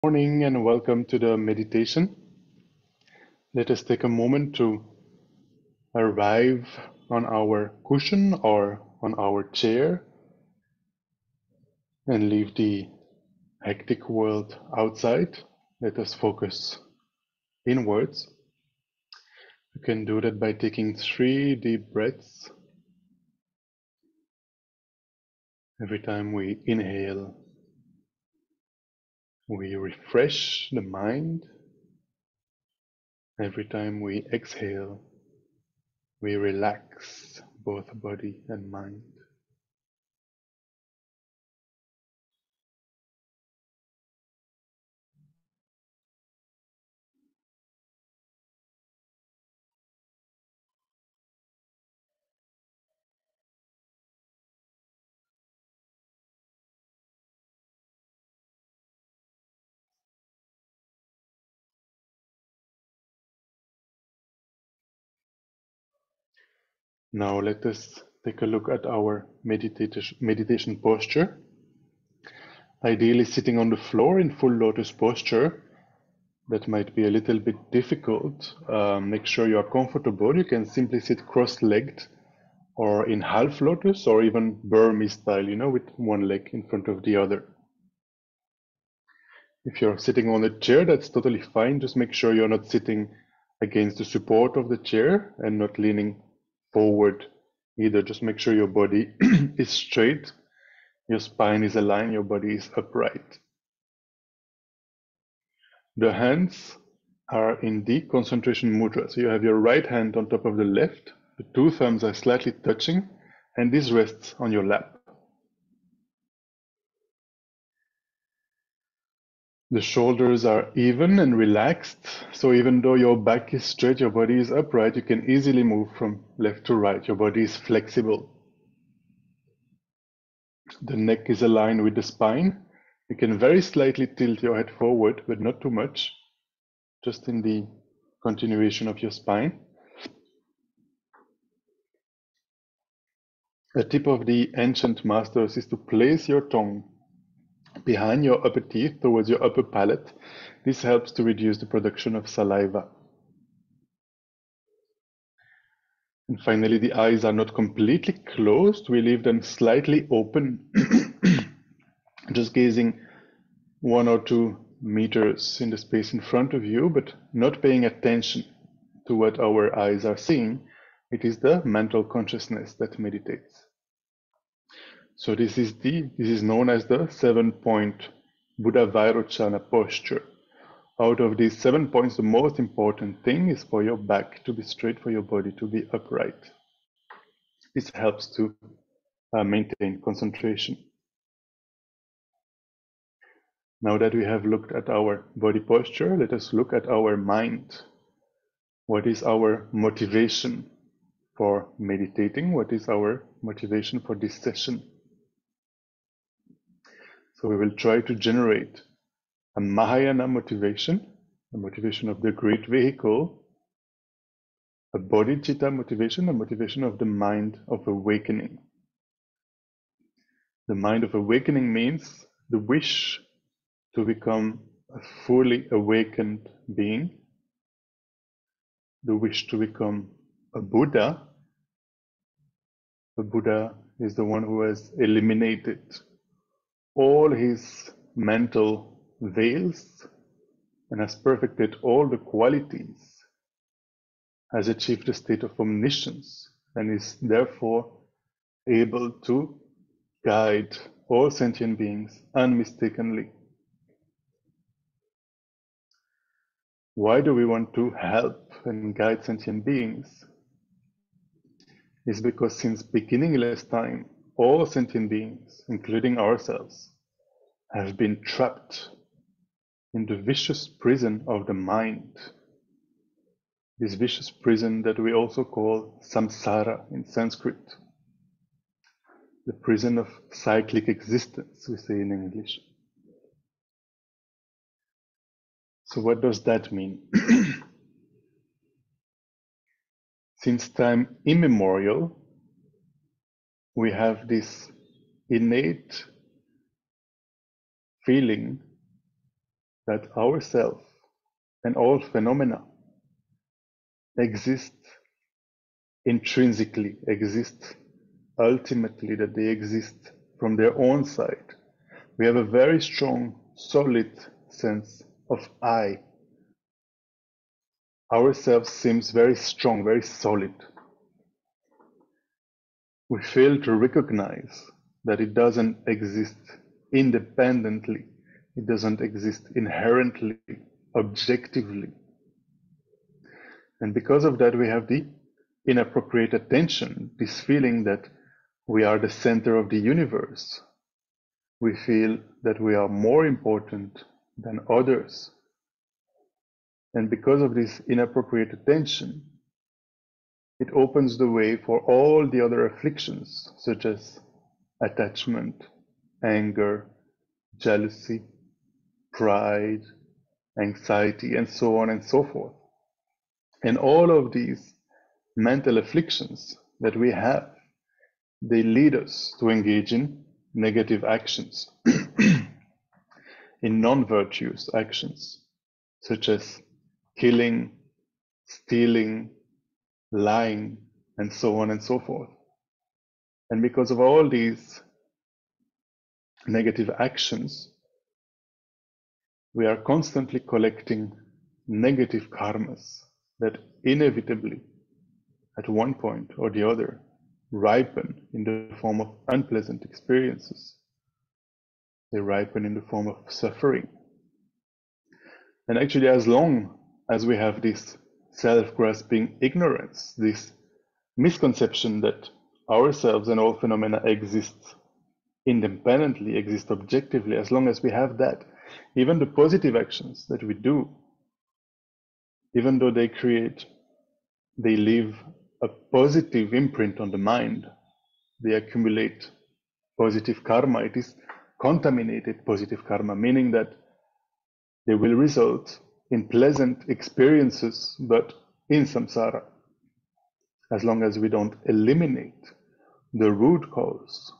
Morning and welcome to the meditation. Let us take a moment to arrive on our cushion or on our chair and leave the hectic world outside. Let us focus inwards. You can do that by taking 3 deep breaths. Every time we inhale, we refresh the mind. Every time we exhale, we relax both body and mind. Now let us take a look at our meditation posture. Ideally sitting on the floor in full lotus posture. That might be a little bit difficult. Make sure you are comfortable. You can simply sit cross-legged or in half lotus or even Burmese style, with one leg in front of the other. If you're sitting on a chair, that's totally fine. Just make sure you're not sitting against the support of the chair and not leaning forward either. Just make sure your body is straight, your spine is aligned, your body is upright. The hands are in the concentration mudra. So you have your right hand on top of the left, the two thumbs are slightly touching, and this rests on your lap. The shoulders are even and relaxed, so even though your back is straight, your body is upright, you can easily move from left to right. Your body is flexible. The neck is aligned with the spine. You can very slightly tilt your head forward, but not too much, just in the continuation of your spine. A tip of the ancient masters is to place your tongue behind your upper teeth towards your upper palate. This helps to reduce the production of saliva. And finally, the eyes are not completely closed. We leave them slightly open, just gazing 1 or 2 meters in the space in front of you, but not paying attention to what our eyes are seeing. It is the mental consciousness that meditates. So this is known as the 7-point Buddha Vairochana posture. Out of these 7 points, the most important thing is for your back to be straight, for your body to be upright. This helps to maintain concentration. Now that we have looked at our body posture, let us look at our mind. What is our motivation for meditating? What is our motivation for this session? So we will try to generate a Mahayana motivation, a motivation of the great vehicle, a bodhicitta motivation, a motivation of the mind of awakening. The mind of awakening means the wish to become a fully awakened being, the wish to become a Buddha. The Buddha is the one who has eliminated all his mental veils and has perfected all the qualities, has achieved the state of omniscience, and is therefore able to guide all sentient beings unmistakably. Why do we want to help and guide sentient beings? It's because since beginningless time, all sentient beings, including ourselves, have been trapped in the vicious prison of the mind. This vicious prison that we also call samsara in Sanskrit. The prison of cyclic existence, we say in English. So what does that mean? Since time immemorial, we have this innate feeling that ourself and all phenomena exist intrinsically, exist ultimately, that they exist from their own side. We have a very strong, solid sense of I. Ourselves seems very strong, very solid. We fail to recognize that it doesn't exist independently. It doesn't exist inherently, objectively. And because of that, we have the inappropriate attention, this feeling that we are the center of the universe. We feel that we are more important than others. And because of this inappropriate attention, it opens the way for all the other afflictions, such as attachment, anger, jealousy, pride, anxiety, and so on and so forth. And all of these mental afflictions that we have, they lead us to engage in negative actions, in non-virtuous actions, such as killing, stealing, lying, and so on and so forth. And because of all these negative actions, we are constantly collecting negative karmas that inevitably, at one point or the other, ripen in the form of unpleasant experiences. They ripen in the form of suffering. And actually, as long as we have this self-grasping ignorance, this misconception that ourselves and all phenomena exist independently, exist objectively, as long as we have that, even the positive actions that we do, even though they leave a positive imprint on the mind, they accumulate positive karma. It is contaminated positive karma, meaning that they will result in pleasant experiences, but in samsara, as long as we don't eliminate the root cause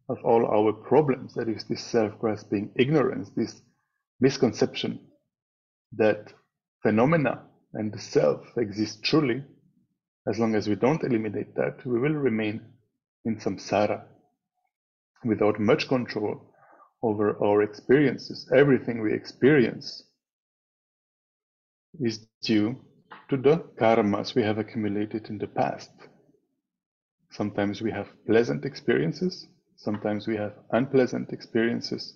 of all our problems, that is this self-grasping ignorance, this misconception that phenomena and the self exist truly. As long as we don't eliminate that, we will remain in samsara without much control over our experiences. Everything we experience is due to the karmas we have accumulated in the past. Sometimes we have pleasant experiences, sometimes we have unpleasant experiences,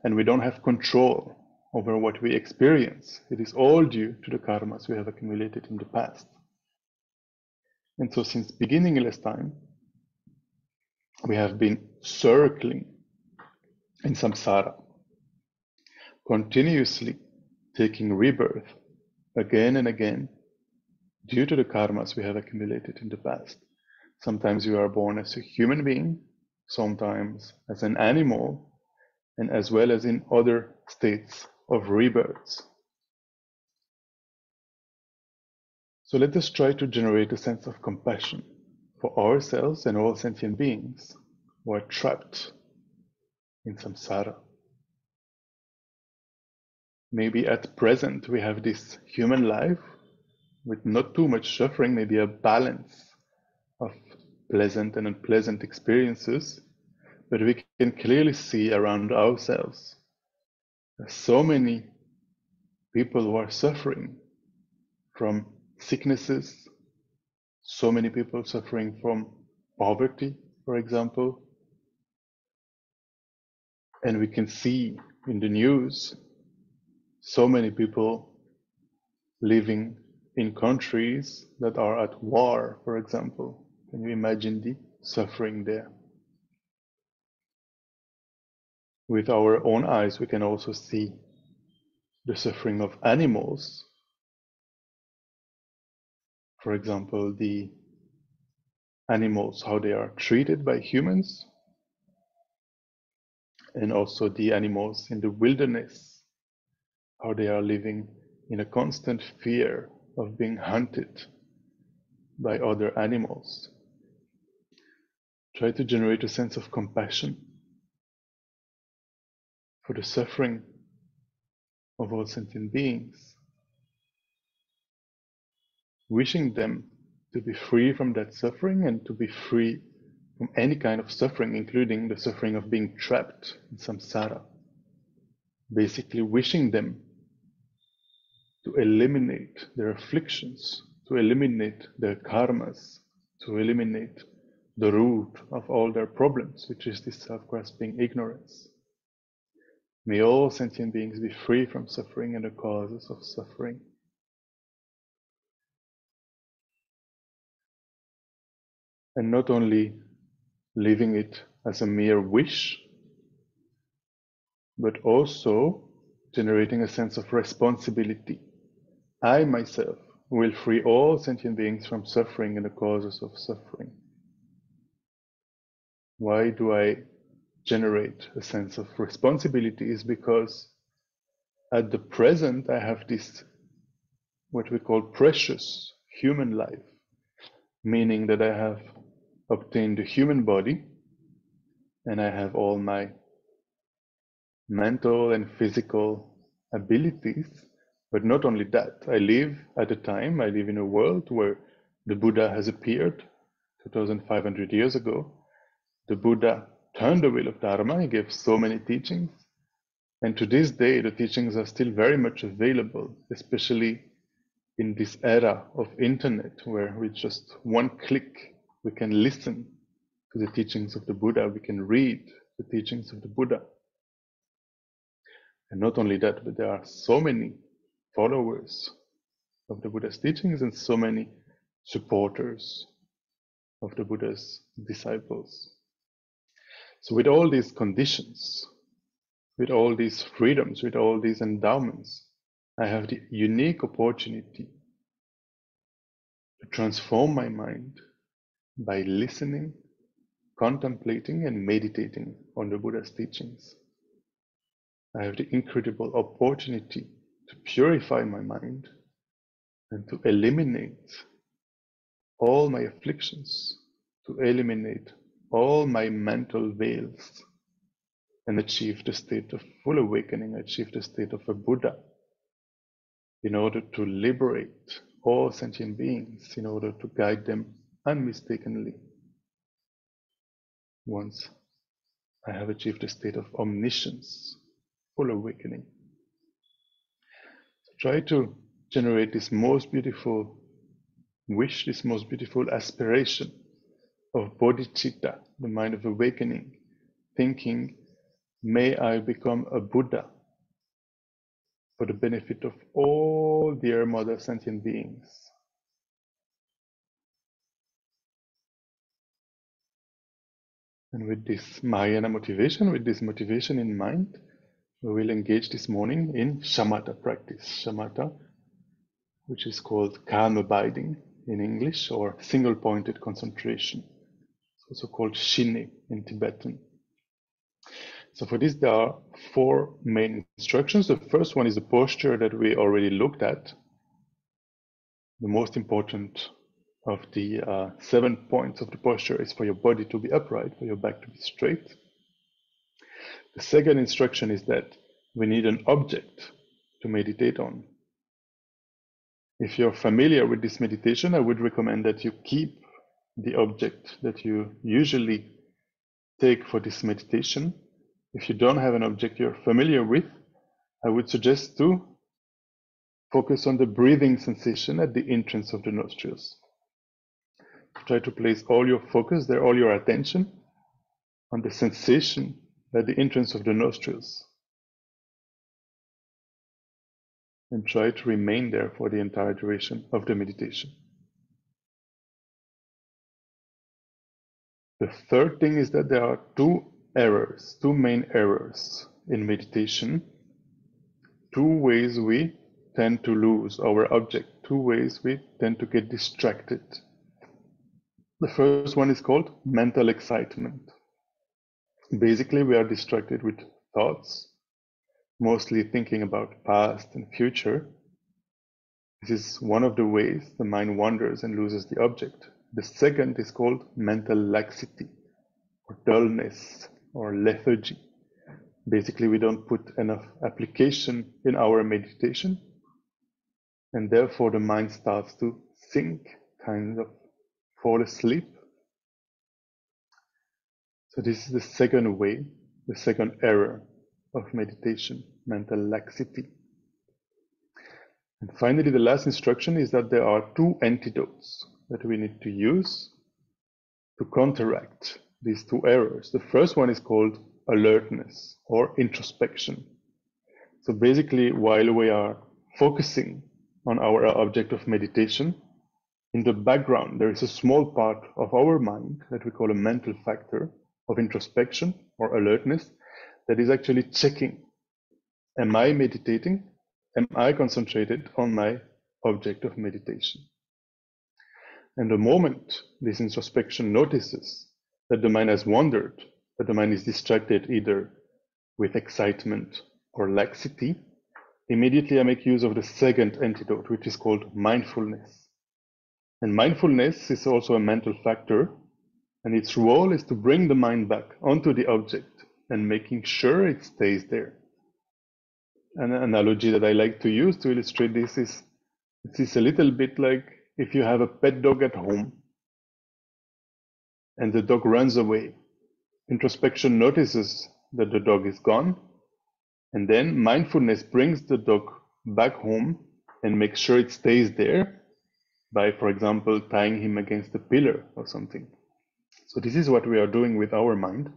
and we don't have control over what we experience. It is all due to the karmas we have accumulated in the past. And so since beginningless time, we have been circling in samsara, continuously taking rebirth again and again due to the karmas we have accumulated in the past. Sometimes you are born as a human being, sometimes as an animal, and as well as in other states of rebirths. So let us try to generate a sense of compassion for ourselves and all sentient beings who are trapped in samsara. Maybe at present we have this human life with not too much suffering, maybe a balance of pleasant and unpleasant experiences, but we can clearly see around ourselves so many people who are suffering from sicknesses, so many people suffering from poverty, for example. And we can see in the news so many people living in countries that are at war, for example. Can you imagine the suffering there? With our own eyes, we can also see the suffering of animals. For example, the animals, how they are treated by humans, and also the animals in the wilderness, how they are living in a constant fear of being hunted by other animals. Try to generate a sense of compassion for the suffering of all sentient beings, wishing them to be free from that suffering and to be free from any kind of suffering, including the suffering of being trapped in samsara. Basically, wishing them to eliminate their afflictions, to eliminate their karmas, to eliminate the root of all their problems, which is this self-grasping ignorance. May all sentient beings be free from suffering and the causes of suffering. And not only leaving it as a mere wish, but also generating a sense of responsibility. I myself will free all sentient beings from suffering and the causes of suffering. Why do I generate a sense of responsibility? Is because at the present I have this, what we call precious human life, meaning that I have obtained a human body and I have all my mental and physical abilities. But not only that, I live in a world where the Buddha has appeared 2500 years ago. The Buddha turned the wheel of Dharma, he gave so many teachings, and to this day the teachings are still very much available, especially in this era of internet where with just one click we can listen to the teachings of the Buddha, we can read the teachings of the Buddha. And not only that, but there are so many followers of the Buddha's teachings and so many supporters of the Buddha's disciples. So with all these conditions, with all these freedoms, with all these endowments, I have the unique opportunity to transform my mind by listening, contemplating, and meditating on the Buddha's teachings. I have the incredible opportunity to purify my mind and to eliminate all my afflictions, to eliminate all my mental veils and achieve the state of full awakening, achieve the state of a Buddha, in order to liberate all sentient beings, in order to guide them unmistakably once I have achieved the state of omniscience, full awakening. So try to generate this most beautiful wish, this most beautiful aspiration of bodhicitta, the mind of awakening, thinking, may I become a Buddha for the benefit of all dear mother sentient beings. And with this Mahayana motivation, with this motivation in mind, we will engage this morning in Shamatha practice. Shamatha, which is called calm abiding in English, or single-pointed concentration. It's also called Shine in Tibetan. So for this, there are 4 main instructions. The first one is the posture that we already looked at. The most important of the 7 points of the posture is for your body to be upright, for your back to be straight. The second instruction is that we need an object to meditate on. If you're familiar with this meditation, I would recommend that you keep the object that you usually take for this meditation. If you don't have an object you're familiar with, I would suggest to focus on the breathing sensation at the entrance of the nostrils. Try to place all your focus there, all your attention on the sensation at the entrance of the nostrils. And try to remain there for the entire duration of the meditation. The third thing is that there are 2 main errors in meditation. 2 ways we tend to lose our object, 2 ways we tend to get distracted. The first one is called mental excitement. Basically, we are distracted with thoughts, mostly thinking about past and future. This is one of the ways the mind wanders and loses the object. The second is called mental laxity, or dullness, or lethargy. Basically, we don't put enough application in our meditation, and therefore the mind starts to sink, kind of fall asleep. So this is the second way, the second error of meditation, mental laxity. And finally, the last instruction is that there are two antidotes that we need to use to counteract these two errors. The first one is called alertness or introspection. So basically, while we are focusing on our object of meditation, in the background, there is a small part of our mind that we call a mental factor of introspection or alertness that is actually checking, am I meditating? Am I concentrated on my object of meditation? And the moment this introspection notices that the mind has wandered, that the mind is distracted either with excitement or laxity, immediately I make use of the second antidote, which is called mindfulness. And mindfulness is also a mental factor, and its role is to bring the mind back onto the object and making sure it stays there. An analogy that I like to use to illustrate this is a little bit like if you have a pet dog at home and the dog runs away. Introspection notices that the dog is gone, and then mindfulness brings the dog back home and makes sure it stays there by, for example, tying him against a pillar or something. So this is what we are doing with our mind.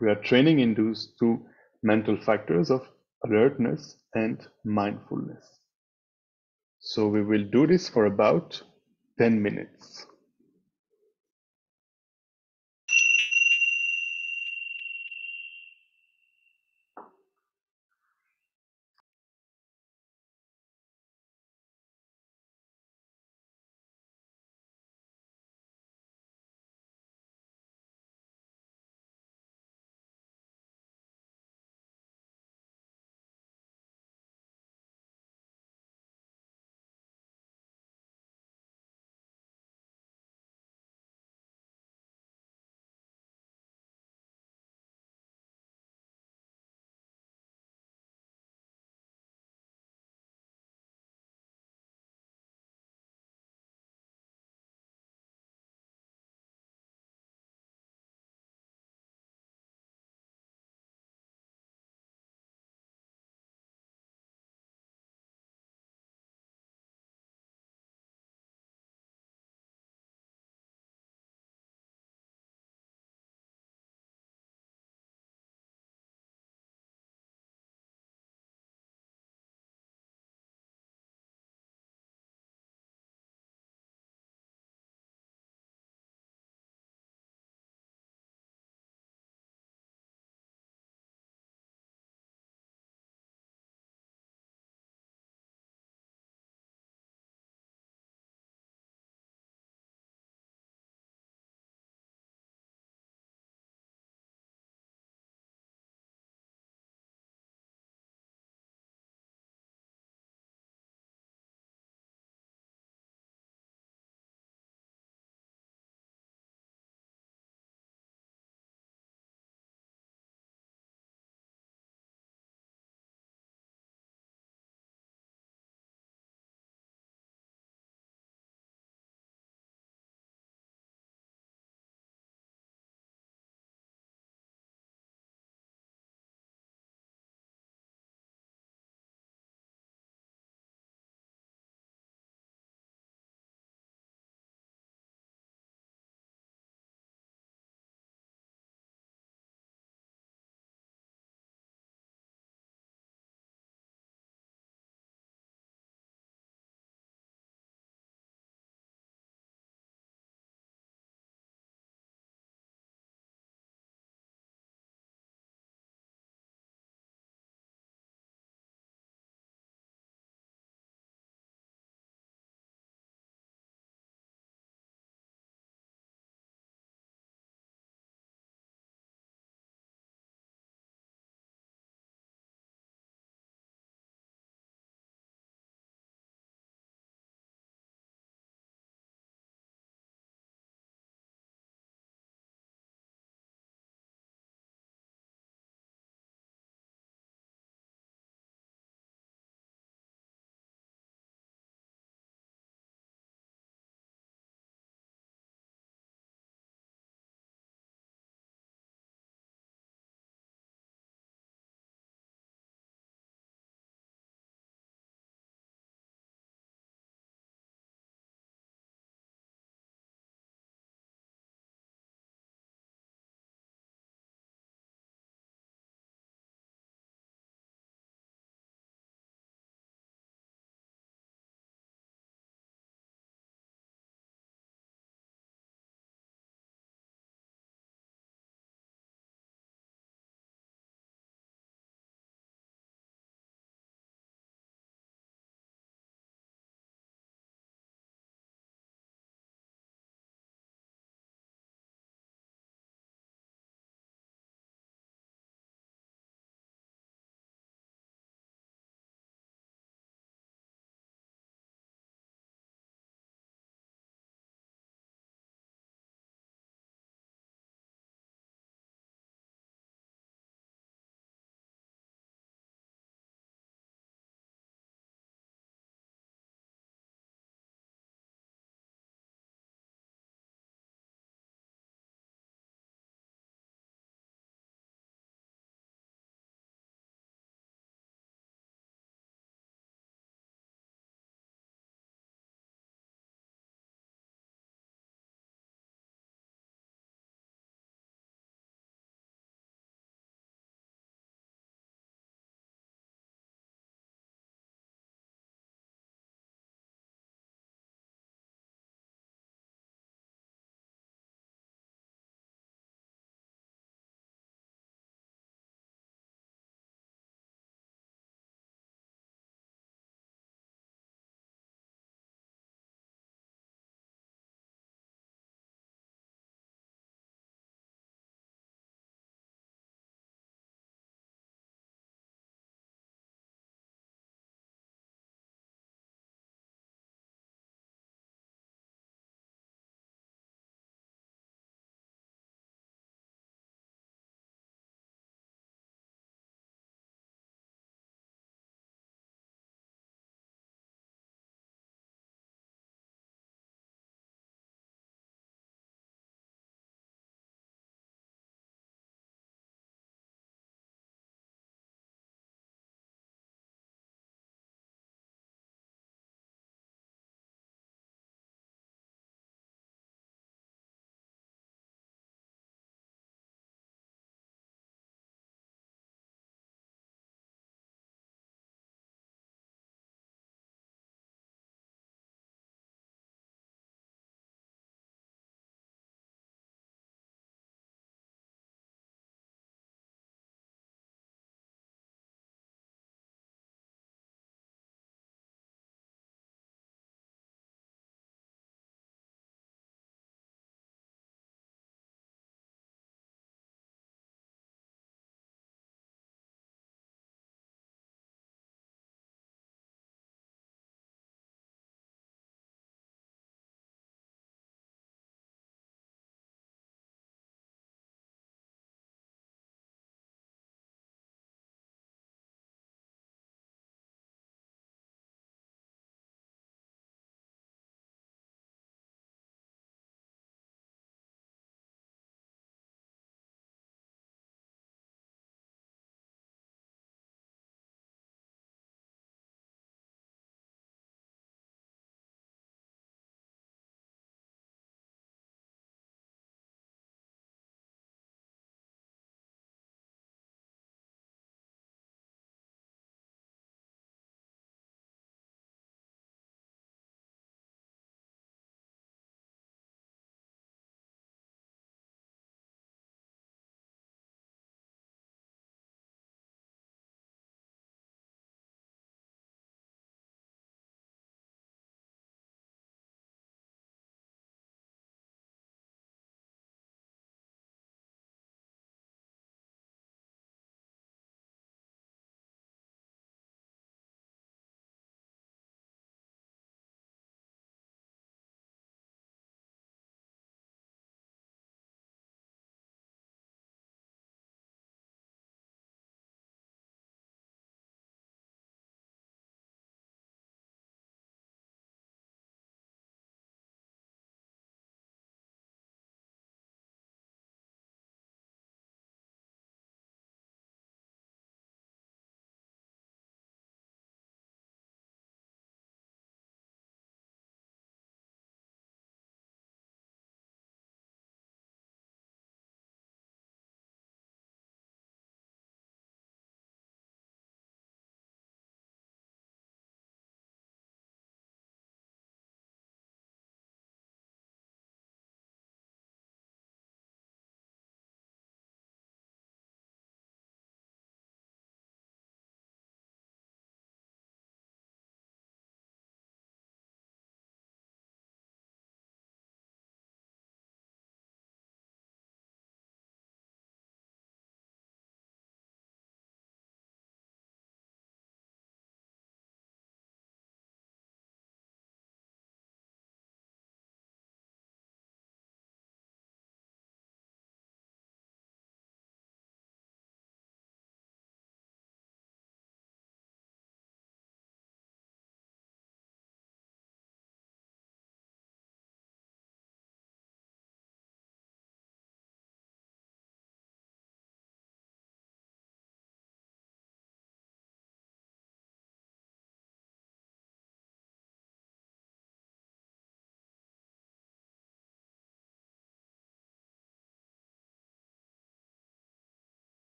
We are training in those two mental factors of alertness and mindfulness. So we will do this for about 10 minutes.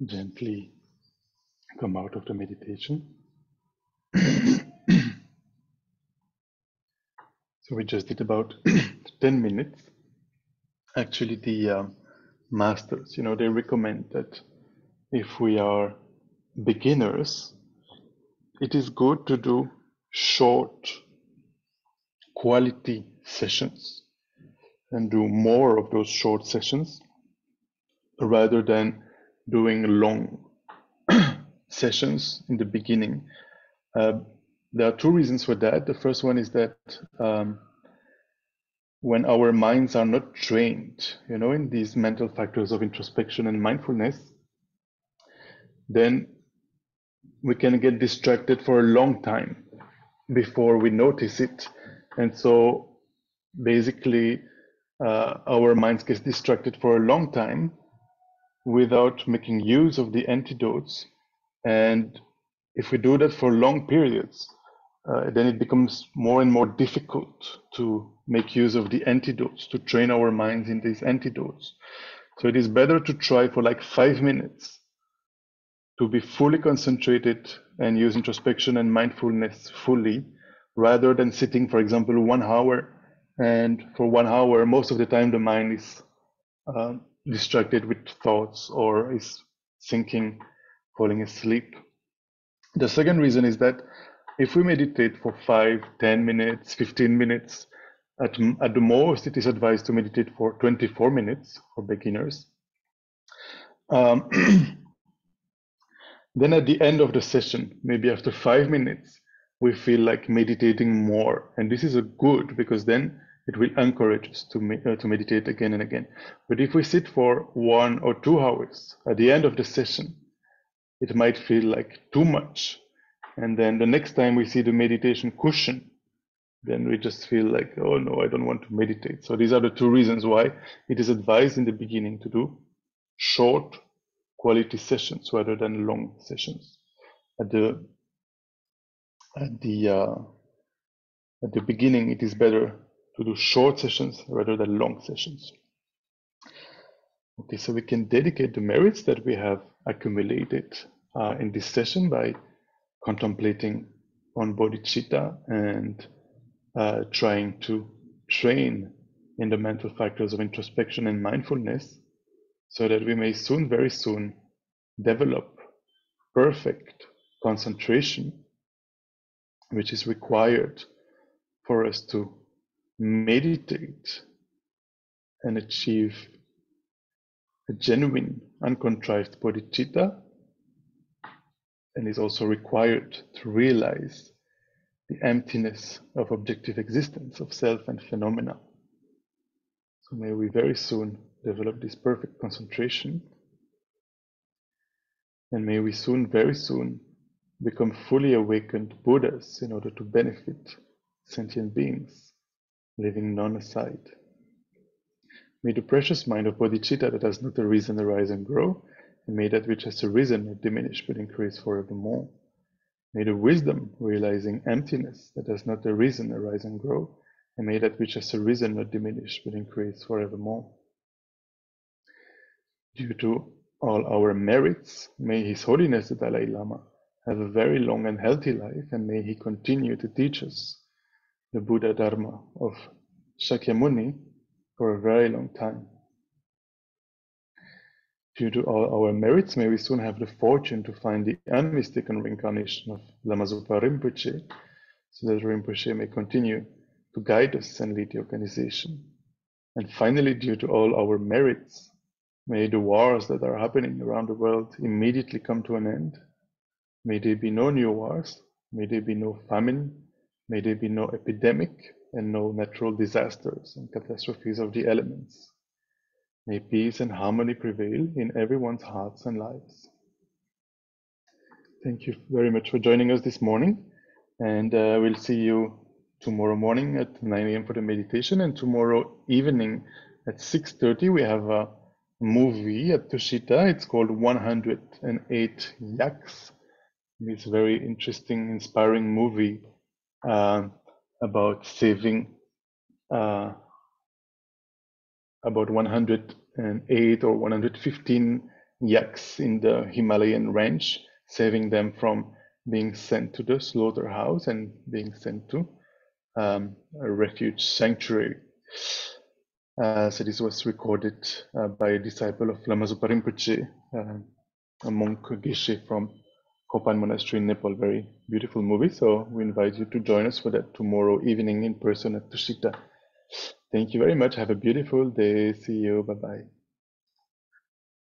gently come out of the meditation. So we just did about 10 minutes. Actually, the masters, they recommend that if we are beginners, it is good to do short quality sessions and do more of those short sessions rather than doing long sessions in the beginning. There are two reasons for that. The first one is that when our minds are not trained, in these mental factors of introspection and mindfulness, then we can get distracted for a long time before we notice it. And so basically, our minds get distracted for a long time without making use of the antidotes. And if we do that for long periods, then it becomes more and more difficult to make use of the antidotes, to train our minds in these antidotes. So it is better to try for like 5 minutes to be fully concentrated and use introspection and mindfulness fully, rather than sitting, for example, 1 hour. And for 1 hour, most of the time, the mind is distracted with thoughts or is thinking, falling asleep. The second reason is that if we meditate for 5, 10 minutes, 15 minutes, at the most, it is advised to meditate for 24 minutes for beginners. Um, Then at the end of the session, maybe after 5 minutes, we feel like meditating more. And this is a good, because then it will encourage us to meditate again and again. But if we sit for 1 or 2 hours at the end of the session, it might feel like too much. And then the next time we see the meditation cushion, then we just feel like, oh no, I don't want to meditate. So these are the two reasons why it is advised in the beginning to do short quality sessions rather than long sessions. At the at the uh, at the beginning, it is better to do short sessions rather than long sessions. Okay, so we can dedicate the merits that we have accumulated in this session by contemplating on bodhicitta and trying to train in the mental factors of introspection and mindfulness, so that we may soon, very soon, develop perfect concentration, which is required for us to meditate and achieve a genuine, uncontrived bodhicitta, and is also required to realize the emptiness of objective existence, of self and phenomena. So may we very soon develop this perfect concentration, and may we soon, very soon, become fully awakened Buddhas in order to benefit sentient beings, leaving none aside. May the precious mind of bodhicitta that has not arisen arise and grow, and may that which has arisen not diminish but increase forevermore. May the wisdom realizing emptiness that has not arisen arise and grow, and may that which has arisen not diminish but increase forevermore. Due to all our merits, may His Holiness the Dalai Lama have a very long and healthy life, and may he continue to teach us the Buddha Dharma of Shakyamuni for a very long time. Due to all our merits, may we soon have the fortune to find the unmistaken reincarnation of Lama Zopa Rinpoche, so that Rinpoche may continue to guide us and lead the organization. And finally, due to all our merits, may the wars that are happening around the world immediately come to an end. May there be no new wars, may there be no famine, may there be no epidemic, and no natural disasters and catastrophes of the elements. May peace and harmony prevail in everyone's hearts and lives. Thank you very much for joining us this morning, and we'll see you tomorrow morning at 9 a.m. for the meditation, and tomorrow evening at 6:30 we have a movie at Tushita. It's called 108 Yaks. It's a very interesting, inspiring movie about saving about 108 or 115 yaks in the Himalayan range, saving them from being sent to the slaughterhouse and being sent to a refuge sanctuary. So this was recorded by a disciple of Lama Zopa Rinpoche, a monk Geshe from Kopan Monastery in Nepal. Very beautiful movie. So we invite you to join us for that tomorrow evening in person at Tushita. Thank you very much. Have a beautiful day. See you. Bye bye.